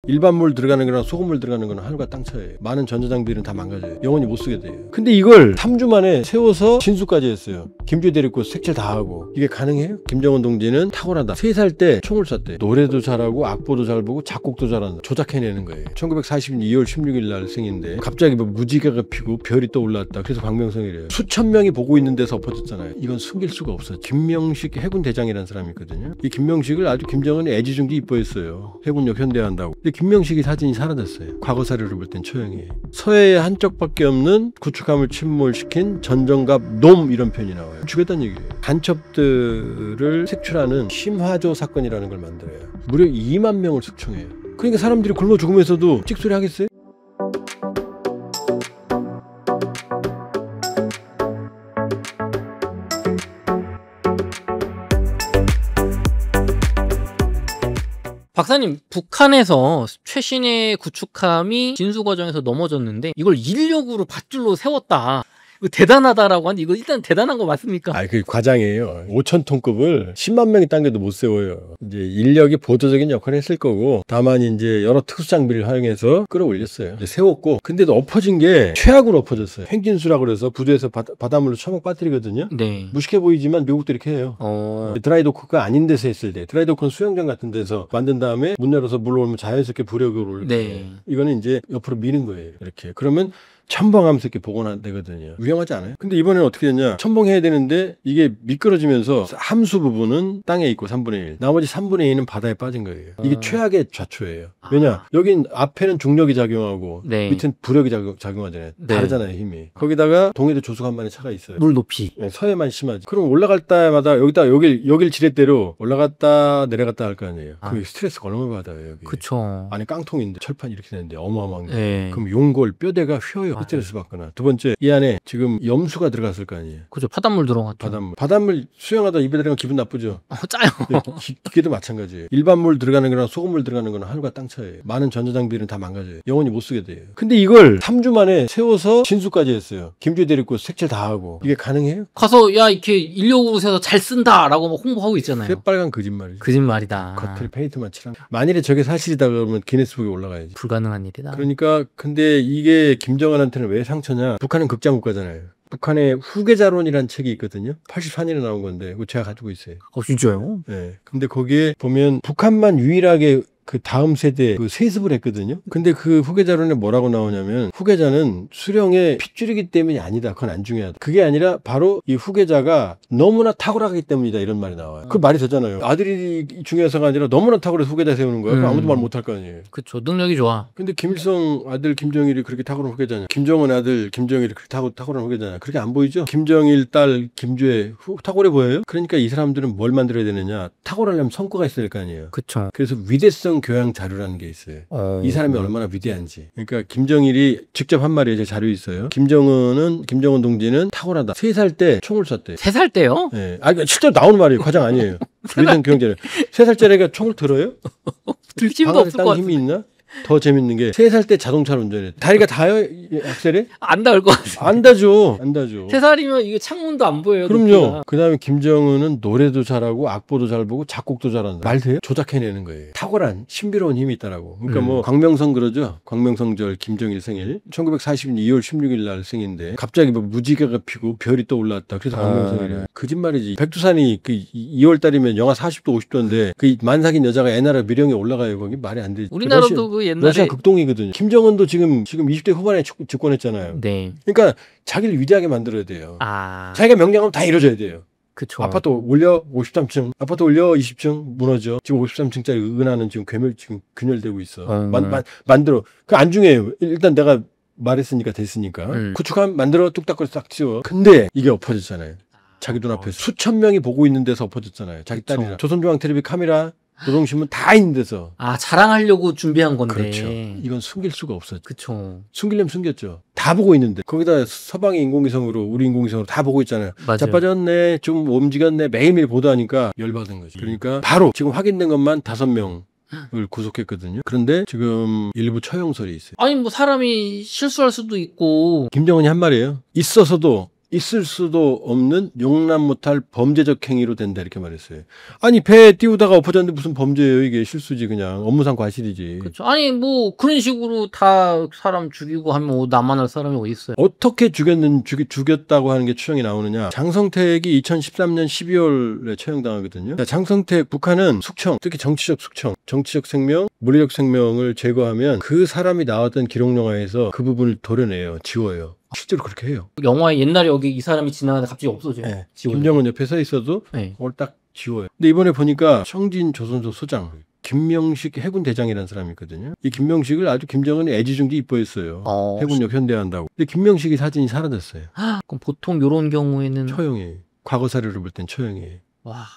일반물 들어가는 거랑 소금물 들어가는 거는 하늘과 땅 차이예요. 많은 전자장비는 다 망가져요. 영원히 못 쓰게 돼요. 근데 이걸 3주 만에 세워서 진수까지 했어요. 김주희 데리고 색칠 다 하고. 이게 가능해요? 김정은 동지는 탁월하다. 3살 때 총을 쐈대. 노래도 잘하고 악보도 잘 보고 작곡도 잘한다. 조작해내는 거예요. 1940년 2월 16일 날 생인데 갑자기 뭐 무지개가 피고 별이 또 올랐다. 그래서 광명성이래요. 수천 명이 보고 있는 데서 엎어졌잖아요. 이건 숨길 수가 없어요. 김명식 해군 대장이라는 사람이 있거든요. 이 김명식을 아주 김정은이 애지중지 이뻐했어요. 해군력 현대화한다고. 근데 김명식이 사진이 사라졌어요. 과거 사료를 볼 땐 처형이에요. 서해의 한쪽밖에 없는 구축함을 침몰시킨 전정갑 놈 이런 표현이 나와요. 죽였다는 얘기예요. 간첩들을 색출하는 심화조 사건이라는 걸 만들어요. 무려 2만 명을 숙청해요. 그러니까 사람들이 굶어 죽으면서도 찍소리 하겠어요? 박사님, 북한에서 최신의 구축함이 진수 과정에서 넘어졌는데 이걸 인력으로 밧줄로 세웠다. 이거 대단하다라고 하는데 이거 일단 대단한 거 맞습니까? 그 과장이에요. 5,000톤급을 10만 명이 당겨도 못 세워요. 이제 인력이 보조적인 역할을 했을 거고, 다만 이제 여러 특수 장비를 활용해서 끌어올렸어요. 이제 세웠고, 근데도 엎어진 게 최악으로 엎어졌어요. 행진수라고 그래서 부두에서 바닷물로 처먹 빠뜨리거든요. 네. 무식해 보이지만 미국도 이렇게 해요. 드라이도크가 아닌 데서 했을 때, 드라이도크는 수영장 같은 데서 만든 다음에 문 열어서 물 올리면 자연스럽게 부력을 올릴 거예요. 네. 이거는 이제 옆으로 미는 거예요. 이렇게. 그러면 첨벙하면서 이렇게 복원되거든요. 위험하지 않아요? 근데 이번에는 어떻게 됐냐? 첨벙해야 되는데 이게 미끄러지면서 함수 부분은 땅에 있고 3분의 1. 나머지 3분의 2는 바다에 빠진 거예요. 이게 최악의 좌초예요. 왜냐? 여긴 앞에는 중력이 작용하고 네. 밑은 부력이 작용하잖아요. 네. 다르잖아요, 힘이. 거기다가 동해도 조수간만에 차가 있어요. 물 높이. 네, 서해만 심하지. 그럼 올라갈 때마다 여길 지렛대로 올라갔다 내려갔다 할 거 아니에요. 그 스트레스가 얼마나 받아요, 여기. 그쵸. 안에 깡통인데 철판 이렇게 되는데 어마어마한 게. 네. 그럼 용골 뼈대가 휘어요. 스트레스 받거나. 두 번째, 이 안에 지금 염수가 들어갔을 거 아니에요. 그죠. 바닷물 들어갔죠. 바닷물 수영하다 입에 들어가면 기분 나쁘죠. 짜요. 기계도 마찬가지예요. 일반물 들어가는 거랑 소금물 들어가는 거는 하늘과 땅 차이예요. 많은 전자장비는 다 망가져요. 영원히 못 쓰게 돼요. 근데 이걸 3주 만에 세워서 진수까지 했어요. 김주희 데리고 색칠 다 하고. 이게 가능해요? 가서 야 이렇게 인력으로 세서 잘 쓴다라고 막 홍보하고 있잖아요. 새빨간 거짓말이죠. 거짓말이다. 겉을 페인트만 칠한. 만일에 저게 사실이다 그러면 기네스북에 올라가야지. 불가능한 일이다. 그러니까 근데 이게 김정은한테는 왜 상처냐? 북한은 극장국가잖아요. 북한의 후계자론이라는 책이 있거든요. 84년에 나온 건데 그거 제가 가지고 있어요. 진짜요? 네. 근데 거기에 보면 북한만 유일하게 그 다음 세대에 그 세습을 했거든요. 근데 그 후계자론에 뭐라고 나오냐면 후계자는 수령의 핏줄이기 때문이 아니다. 그건 안 중요하다. 그게 아니라 바로 이 후계자가 너무나 탁월하기 때문이다. 이런 말이 나와요. 그 말이 되잖아요. 아들이 중요해서가 아니라 너무나 탁월해서 후계자 세우는 거야. 아무도 말 못할 거 아니에요. 그쵸. 능력이 좋아. 근데 김일성 아들 김정일이 그렇게 탁월한 후계자냐? 김정은 아들 김정일이 그렇게 탁월한 후계자냐? 그렇게 안 보이죠? 김정일 딸 김주혜 탁월해 보여요? 그러니까 이 사람들은 뭘 만들어야 되느냐? 탁월하려면 성과가 있어야 될 거 아니에요. 그쵸. 그래서 위대성 교양 자료라는 게 있어요. 이 사람이 얼마나 위대한지. 그러니까 김정일이 직접 한 말이에요. 제 자료 있어요. 김정은 동지는 탁월하다. 3살 때 총을 쐈대. 3살 때요? 네. 그러니까 실제로 나오는 말이에요. 과장 아니에요. 위대한 교양 자료. 3살짜리가 총을 들어요? 들심도 없을 것 같아. 힘이 있나? 더 재밌는 게 3살 때 자동차를 운전해. 다리가 닿아요? 악셀에? 안 닿을 것 같아. 안 닿죠. 3살이면 이게 창문도 안 보여요. 그럼요. 그 다음에 김정은은 노래도 잘하고 악보도 잘 보고 작곡도 잘한다. 말 돼요? 조작해내는 거예요. 탁월한 신비로운 힘이 있다라고. 그러니까 뭐 광명성 그러죠. 광명성절 김정일 생일. 1940년 2월 16일 날 생인데 갑자기 뭐 무지개가 피고 별이 또 올랐다. 그래서 광명성이래요. 거짓말이지. 백두산이 그 2월 달이면 영하 40도 50도인데 그 만삭인 여자가 애나라 미령에 올라가요. 거기 말이 안 되지. 우리나라도 그 옛날에 러시아 극동이거든요. 김정은도 지금 20대 후반에 집권했잖아요. 네. 그러니까 자기를 위대하게 만들어야 돼요. 자기가 명령하면 다 이루어져야 돼요. 그쵸. 아파트 올려 53층, 아파트 올려 20층 무너져. 지금 53층짜리 은하는 지금 균열되고 있어. 만들어. 그 안 중요해요. 일단 내가 말했으니까 됐으니까. 구축함 만들어 뚝딱거려 싹 치워. 근데 이게 엎어졌잖아요. 자기 눈앞에 수천 명이 보고 있는 데서 엎어졌잖아요. 자기 딸이랑. 조선중앙텔레비 카메라 노동신문 다 있는 데서. 자랑하려고 준비한 건데. 그렇죠. 이건 숨길 수가 없었죠. 그쵸. 숨기려면 숨겼죠. 다 보고 있는데. 거기다 서방의 인공위성으로 우리 인공위성으로 다 보고 있잖아요. 맞아요. 자빠졌네, 좀 움직였네, 매일매일 보도하니까 열받은 거지. 그러니까 바로 지금 확인된 것만 5명. 을 구속했거든요. 그런데 지금 일부 처형설이 있어요. 아니 뭐 사람이 실수할 수도 있고. 김정은이 한 말이에요. 있어서도 있을 수도 없는 용납 못할 범죄적 행위로 된다 이렇게 말했어요. 아니 배 띄우다가 엎어졌는데 무슨 범죄예요? 이게 실수지 그냥 업무상 과실이지. 그렇죠. 아니 뭐 그런 식으로 다 사람 죽이고 하면 뭐 나만 할 사람이 어디 있어요? 어떻게 죽였다고 하는 게 추정이 나오느냐. 장성택이 2013년 12월에 처형당하거든요. 장성택 북한은 숙청, 특히 정치적 숙청, 정치적 생명, 물리적 생명을 제거하면 그 사람이 나왔던 기록영화에서 그 부분을 도려내요. 지워요. 실제로 그렇게 해요. 영화에 옛날에 여기 이 사람이 지나가다 갑자기 없어져요. 네. 지워져요. 김정은 옆에 서 있어도 네. 그걸 딱 지워요. 근데 이번에 보니까 청진 조선소 소장 김명식 해군 대장이라는 사람이 있거든요. 이 김명식을 아주 김정은이 애지중지 이뻐했어요. 해군력 현대한다고. 근데 김명식이 사진이 사라졌어요. 그럼 보통 이런 경우에는 처형해. 과거 사례를 볼 땐 처형해. 와.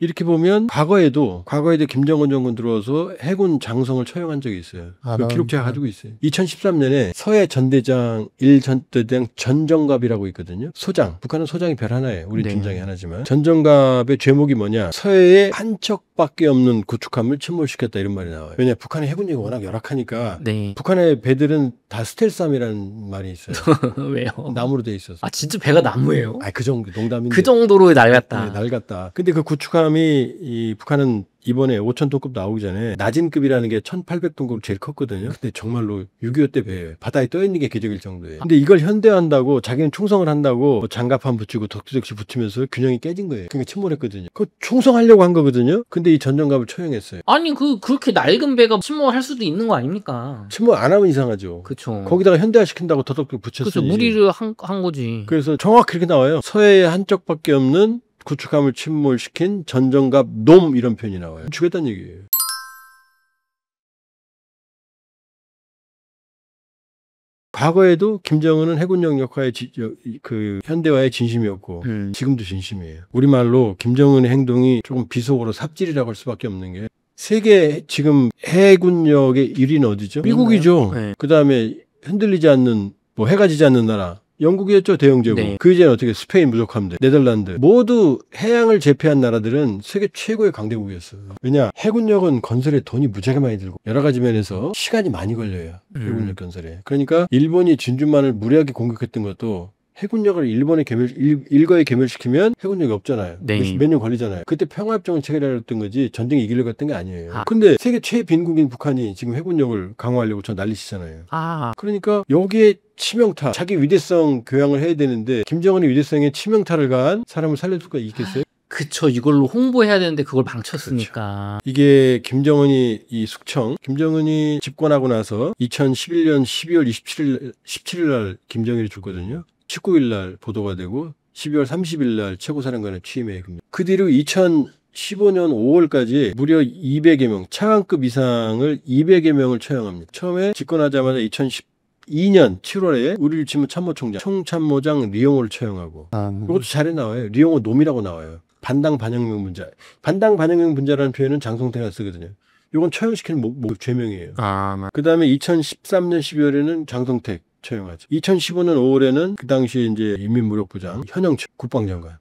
이렇게 보면 과거에도 김정은 정권 들어와서 해군 장성을 처형한 적이 있어요. 그 기록 제가 가지고 있어요. 2013년에 서해 전대장 1전대장 전정갑이라고 있거든요. 소장. 북한은 소장이 별 하나예요. 우리 네. 중장이 하나지만. 전정갑의 죄목이 뭐냐. 서해에 한 척밖에 없는 구축함을 침몰시켰다 이런 말이 나와요. 왜냐 북한의 해군력이 워낙 열악하니까 네. 북한의 배들은 다 스텔스함이라는 말이 있어요. 왜요? 나무로 돼 있어서. 아 진짜 배가 나무예요? 그 정도 농담인데. 그 정도로 낡았다. 네, 낡았다. 근데 그 구축함이 이 북한은 이번에 5,000톤급 나오기 전에 낮은급이라는 게 1,800톤급 제일 컸거든요. 근데 정말로 6.25 때 배예요. 바다에 떠 있는 게 기적일 정도예요. 근데 이걸 현대화한다고 자기는 충성을 한다고 뭐 장갑판 붙이고 덕지덕지 붙이면서 균형이 깨진 거예요. 그러니까 침몰했거든요. 그 충성하려고 한 거거든요. 근데 이 전정갑을 처형했어요. 아니 그렇게 낡은 배가 침몰할 수도 있는 거 아닙니까? 침몰 안 하면 이상하죠. 그렇죠. 거기다가 현대화 시킨다고 더덕덕 붙였어요. 그렇죠. 무리를 한 거지. 그래서 정확히 이렇게 나와요. 서해에 한쪽밖에 없는 구축함을 침몰시킨 전정갑 놈 이런 표현이 나와요. 죽였다는 얘기예요. 과거에도 김정은은 해군력 역화의 그 현대화의 진심이었고 지금도 진심이에요. 우리말로 김정은의 행동이 조금 비속어로 삽질이라고 할 수밖에 없는 게 세계 지금 해군력의 1위는 어디죠? 미국이죠. 네. 그다음에 흔들리지 않는 뭐 해가 지지 않는 나라 영국이었죠. 대영제국. 네. 그 이제는 어떻게 스페인 무적함대, 네덜란드 모두 해양을 제패한 나라들은 세계 최고의 강대국이었어요. 왜냐 해군력은 건설에 돈이 무지하게 많이 들고 여러 가지 면에서 시간이 많이 걸려요. 해군력 건설에. 그러니까 일본이 진주만을 무리하게 공격했던 것도 해군력을 일거에 괴멸시키면 해군력이 없잖아요. 네. 몇 년 걸리잖아요. 그때 평화협정을 체결했던 거지 전쟁이 이기려고 했던 게 아니에요. 근데 세계 최빈국인 북한이 지금 해군력을 강화하려고 저 난리치잖아요. 그러니까 여기에 치명타, 자기 위대성 교양을 해야 되는데 김정은의 위대성에 치명타를 가한 사람을 살릴 수가 있겠어요? 그쵸. 이걸로 홍보해야 되는데 그걸 망쳤으니까. 그렇죠. 이게 김정은이 김정은이 집권하고 나서 2011년 12월 17일 날 김정일이 죽거든요. 19일 날 보도가 되고 12월 30일 날 최고사령관에 취임해요. 그 뒤로 2015년 5월까지 무려 200여 명, 차관급 이상을 200여 명을 처형합니다. 처음에 집권하자마자 2012년 7월에 우리를 치면 참모총장, 총참모장 리용호를 처형하고 이것도 잘해 나와요. 리용호 놈이라고 나와요. 반당 반영명 분자. 반당 반영명 분자라는 표현은 장성태가 쓰거든요. 이건 처형시키는 죄명이에요. 그 다음에 2013년 12월에는 장성택 처형하죠. 2015년 5월에는 그 당시 이제 인민무력부장 현영철 국방장관을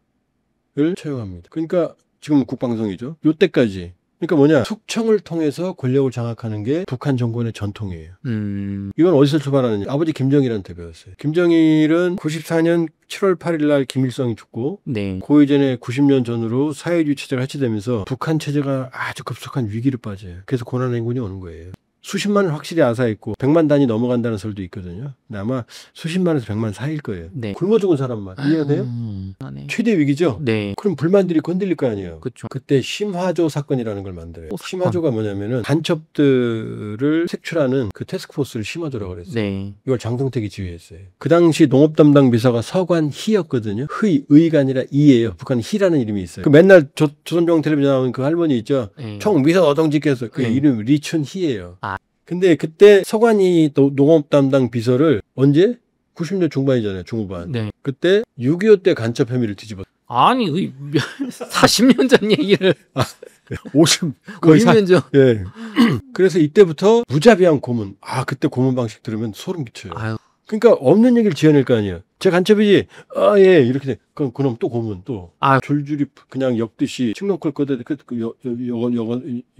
처형합니다. 그러니까 지금 국방성이죠. 요때까지. 그러니까 뭐냐? 숙청을 통해서 권력을 장악하는 게 북한 정권의 전통이에요. 이건 어디서 출발하느냐? 아버지 김정일한테 배웠어요. 김정일은 94년 7월 8일 날 김일성이 죽고 네. 그 이전에 90년 전으로 사회주의 체제가 해체되면서 북한 체제가 아주 급속한 위기를 빠져요. 그래서 고난행군이 오는 거예요. 수십만은 확실히 아사했고 100만 단위 넘어간다는 설도 있거든요. 근데 아마 수십만에서 100만 사이일 거예요. 네. 굶어 죽은 사람만. 이해가 돼요? 최대 위기죠? 네. 그럼 불만들이 건들릴 거 아니에요. 그쵸. 그때 심화조 사건이라는 걸 만들어요. 심화조가 뭐냐면은 간첩들을 색출하는 그 태스크포스를 심화조라고 그랬어요. 네. 이걸 장성택이 지휘했어요. 그 당시 농업 담당 비서가 서관희였거든요. 의가 아니라 이예요. 북한 희라는 이름이 있어요. 그 맨날 조선중 텔레비전 나오는 그 할머니 있죠. 네. 총미서 어동직께서 그 네. 이름 리춘희예요. 근데 그때 서관희 농업 담당 비서를 언제? 90년 중반이잖아요. 중후반. 네. 그때 6.25 때 간첩 혐의를 뒤집었어요. 아니 40년 전 얘기를 50년 전. 예. 그래서 이때부터 무자비한 고문. 그때 고문 방식 들으면 소름 끼쳐요. 아유. 그러니까 없는 얘기를 지어낼 거 아니에요. 제 간첩이지. 아, 예. 이렇게 돼. 그럼 또 고문 또. 줄줄이 그냥 엮듯이 칙록걸 거다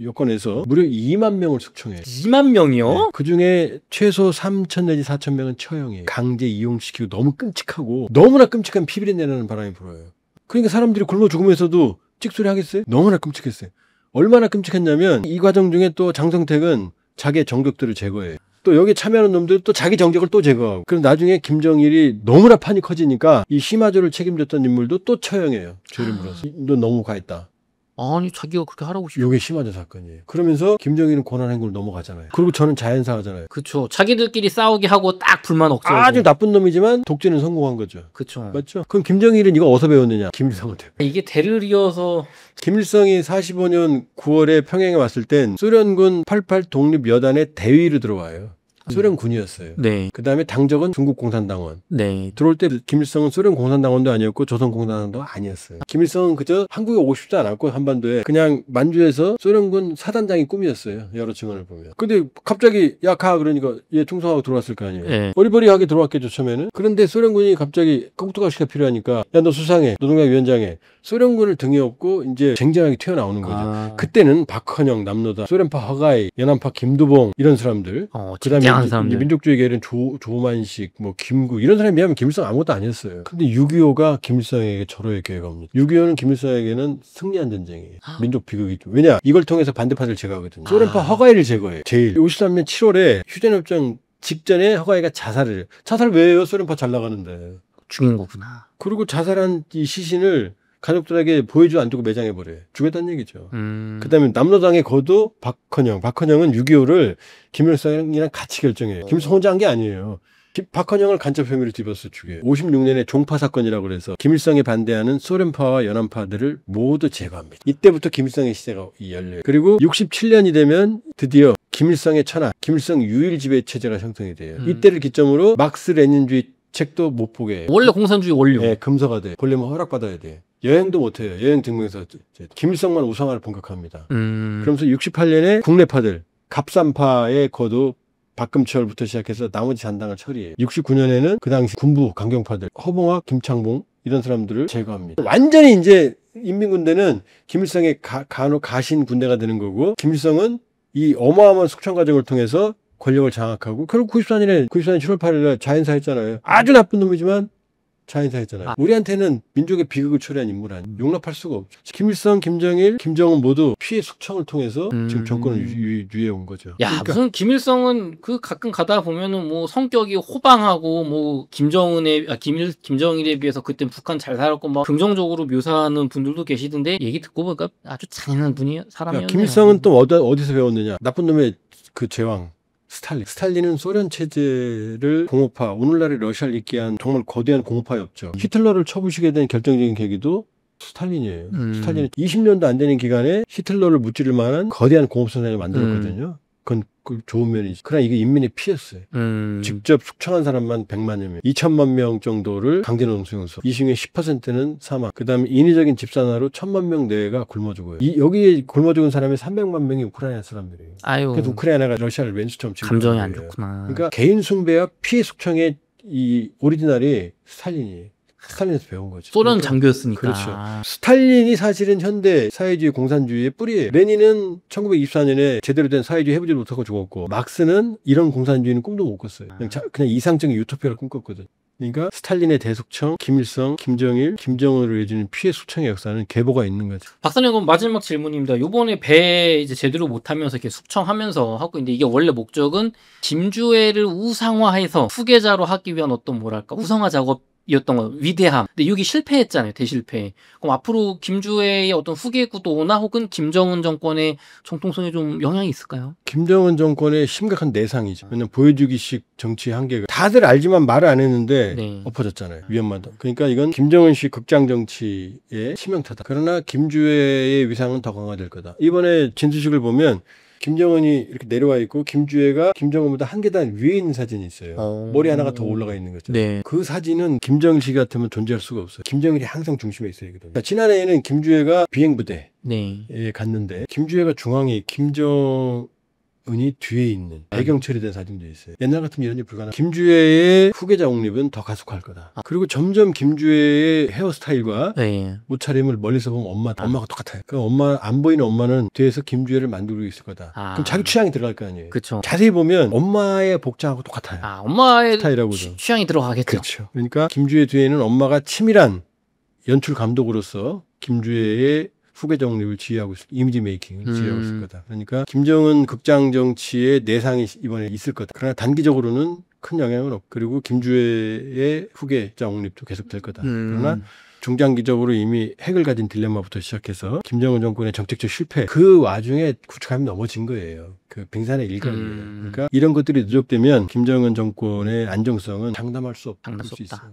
여건에서 무려 2만 명을 숙청해요. 2만 명이요? 네. 그중에 최소 3천 내지 4천 명은 처형이에요. 강제 이용시키고 너무 끔찍하고 너무나 끔찍한 피비린 내라는 바람이 불어요. 그러니까 사람들이 굶어 죽으면서도 찍소리 하겠어요? 너무나 끔찍했어요. 얼마나 끔찍했냐면 이 과정 중에 또 장성택은 자기의 정적들을 제거해요. 또 여기 참여하는 놈들 또 자기 정적을 또 제거하고. 그럼 나중에 김정일이 너무나 판이 커지니까 이 심화조를 책임졌던 인물도 또 처형해요. 죄를 물어서. 너 너무 과했다. 아니 자기가 그렇게 하라고 싶어. 이게 심화조 사건이에요. 그러면서 김정일은 권한행구를 넘어가잖아요. 그리고 저는 자연사하잖아요. 그쵸. 자기들끼리 싸우게 하고 딱 불만 억제하고. 아주 나쁜 놈이지만 독재는 성공한 거죠. 그쵸. 맞죠? 그럼 김정일은 이거 어디서 배웠느냐? 김일성한테. 이게 대를 이어서 김일성이 45년 9월에 평양에 왔을 땐 소련군 88 독립여단의 대위로 들어와요. 소련군이었어요. 네. 그 다음에 당적은 중국 공산당원. 네. 들어올 때 김일성은 소련 공산당원도 아니었고 조선 공산당원도 아니었어요. 김일성은 그저 한국에 오고 싶지 않았고 한반도에 그냥 만주에서 소련군 사단장이 꿈이었어요. 여러 증언을 보면. 근데 갑자기 야 가 그러니까 얘 충성하고 들어왔을 거 아니에요. 네. 어리버리하게 들어왔겠죠 처음에는. 그런데 소련군이 갑자기 깍두가시가 필요하니까 야 너 수상해. 노동당 위원장해. 소련군을 등에 업고 이제 쟁쟁하게 튀어나오는 거죠. 그때는 박헌영, 남노다, 소련파 허가이, 연안파 김두봉 이런 사람들. 그다음에 사람들. 민족주의 계열은 조만식, 뭐 김구 이런 사람에 비하면 김일성 아무것도 아니었어요. 근데 6.25가 김일성에게 절호의 기회가 옵니다. 6.25는 김일성에게는 승리한 전쟁이에요. 민족 비극이죠. 왜냐? 이걸 통해서 반대파를 제거하거든요. 소련파 허가이를 제거해요. 제일 53년 7월에 휴전협정 직전에 허가이가 자살을 왜 해요? 소련파 잘 나가는데. 죽인 거구나. 그리고 자살한 이 시신을 가족들에게 보여주지 않고 매장해버려요. 죽였다는 얘기죠. 그 다음에 남로당의 거도 박헌영은 6.25를 김일성이랑 같이 결정해요. 김일성 혼자 한 게 아니에요. 박헌영을 간첩 혐의로 뒤집어서 죽여요. 56년에 종파 사건이라고 해서 김일성에 반대하는 소련파와 연안파들을 모두 제거합니다. 이때부터 김일성의 시대가 열려요. 그리고 67년이 되면 드디어 김일성의 천하, 김일성 유일 지배 체제가 형성이 돼요. 이때를 기점으로 막스 레닌주의 책도 못 보게 해요. 원래 공산주의 원료. 네, 금서가 돼. 보려면 허락받아야 돼. 여행도 못해요. 여행 증명서 김일성만 우상화를 본격화합니다. 그러면서 68년에 국내파들 갑산파의 거도 박금철부터 시작해서 나머지 잔당을 처리해요. 69년에는 그 당시 군부 강경파들 허봉화, 김창봉 이런 사람들을 제거합니다. 완전히 이제 인민군대는 김일성의 가신 군대가 되는 거고 김일성은 이 어마어마한 숙청 과정을 통해서 권력을 장악하고 결국 94년 7월 8일에 자연사했잖아요. 아주 나쁜 놈이지만 자연사했잖아요. 우리한테는 민족의 비극을 초래한 인물 아니에요. 용납할 수가 없죠. 김일성, 김정일, 김정은 모두 피해 숙청을 통해서 지금 정권을 유지해 온 거죠. 야, 그러니까. 무슨 김일성은 그 가끔 가다 보면은 뭐 성격이 호방하고 뭐 김정일에 비해서 그때 북한 잘 살았고 막 긍정적으로 묘사하는 분들도 계시던데 얘기 듣고 보니까 아주 잔인한 사람이었네요. 김일성은 또 어디서 배웠느냐? 나쁜 놈의 그 제왕. 스탈린은 소련 체제를 공업화, 오늘날의 러시아를 잇게 한 정말 거대한 공업화였죠. 히틀러를 쳐부시게 된 결정적인 계기도 스탈린이에요. 스탈린은 20년도 안 되는 기간에 히틀러를 무찌를 만한 거대한 공업선생을 만들었거든요. 그건 좋은 면이지. 그러나 이게 인민의 피했어요. 직접 숙청한 사람만 100만여 명, 2천만 명 정도를 강제노동수용소. 이 중에 10%는 사망. 그 다음에 인위적인 집산화로 1,000만 명 내외가 굶어 죽어요. 여기에 굶어 죽은 사람의 300만 명이 우크라이나 사람들이에요. 그래서 우크라이나가 러시아를 왼수처럼 지금 감정이 안 좋구나. 그러니까 개인 숭배와 피해 숙청의 이 오리지널이 스탈린이에요. 스탈린에서 배운 거죠. 소련 장교였으니까. 그렇죠. 스탈린이 사실은 현대 사회주의 공산주의의 뿌리예요. 레닌은 1924년에 제대로 된 사회주의 해보지 못하고 죽었고 막스는 이런 공산주의는 꿈도 못 꿨어요. 그냥 이상적인 유토피아를 꿈꿨거든. 그러니까 스탈린의 대숙청, 김일성, 김정일, 김정은을 이어지는 피해 숙청의 역사는 계보가 있는 거죠. 박사님, 그럼 마지막 질문입니다. 요번에 배 이제 제대로 못하면서 이렇게 숙청하면서 하고 있는데 이게 원래 목적은 김주애를 우상화해서 후계자로 하기 위한 어떤 뭐랄까 우상화 작업이었던 거, 위대함. 근데 여기 실패했잖아요. 대실패. 그럼 앞으로 김주애의 어떤 후계 구도나 혹은 김정은 정권의 정통성에 좀 영향이 있을까요? 김정은 정권의 심각한 내상이죠. 왜냐면 보여주기식 정치의 한계가 다들 알지만 말을 안 했는데 엎어졌잖아요. 위험하다. 그러니까 이건 김정은식 극장 정치의 치명타다. 그러나 김주애의 위상은 더 강화될 거다. 이번에 진수식을 보면 김정은이 이렇게 내려와 있고 김주애가 김정은보다 한 계단 위에 있는 사진이 있어요. 머리 하나가 더 올라가 있는 거죠. 그 사진은 김정일 씨 같으면 존재할 수가 없어요. 김정일이 항상 중심에 있어야 되거든요. 지난해에는 김주애가 비행부대에 갔는데 김주애가 중앙에 김정은의 은이 뒤에 있는 배경 처리된 사진도 있어요. 옛날 같으면 이런 일 불가능. 김주애의 후계자 옹립은 더 가속할 거다. 그리고 점점 김주애의 헤어스타일과 네. 옷차림을 멀리서 보면 엄마가 똑같아요. 그 엄마 안 보이는 엄마는 뒤에서 김주애를 만들고 있을 거다. 그럼 자기 취향이 들어갈 거 아니에요. 그쵸. 자세히 보면 엄마의 복장하고 똑같아요. 엄마의 스타일하고도. 취향이 들어가겠죠. 그렇죠. 그러니까 김주애 뒤에는 엄마가 치밀한 연출 감독으로서 김주애의 후계자 옹립을 지휘하고 있을, 이미지 메이킹을 지휘하고 있을 거다. 그러니까 김정은 극장 정치의 내상이 이번에 있을 거다. 그러나 단기적으로는 큰 영향은 없고, 그리고 김주애의 후계자 옹립도 계속될 거다. 그러나 중장기적으로 이미 핵을 가진 딜레마부터 시작해서 김정은 정권의 정책적 실패, 그 와중에 구축함이 넘어진 거예요. 그 빙산의 일각이에요. 그러니까 이런 것들이 누적되면 김정은 정권의 안정성은 장담할 수 없을 수 있어요.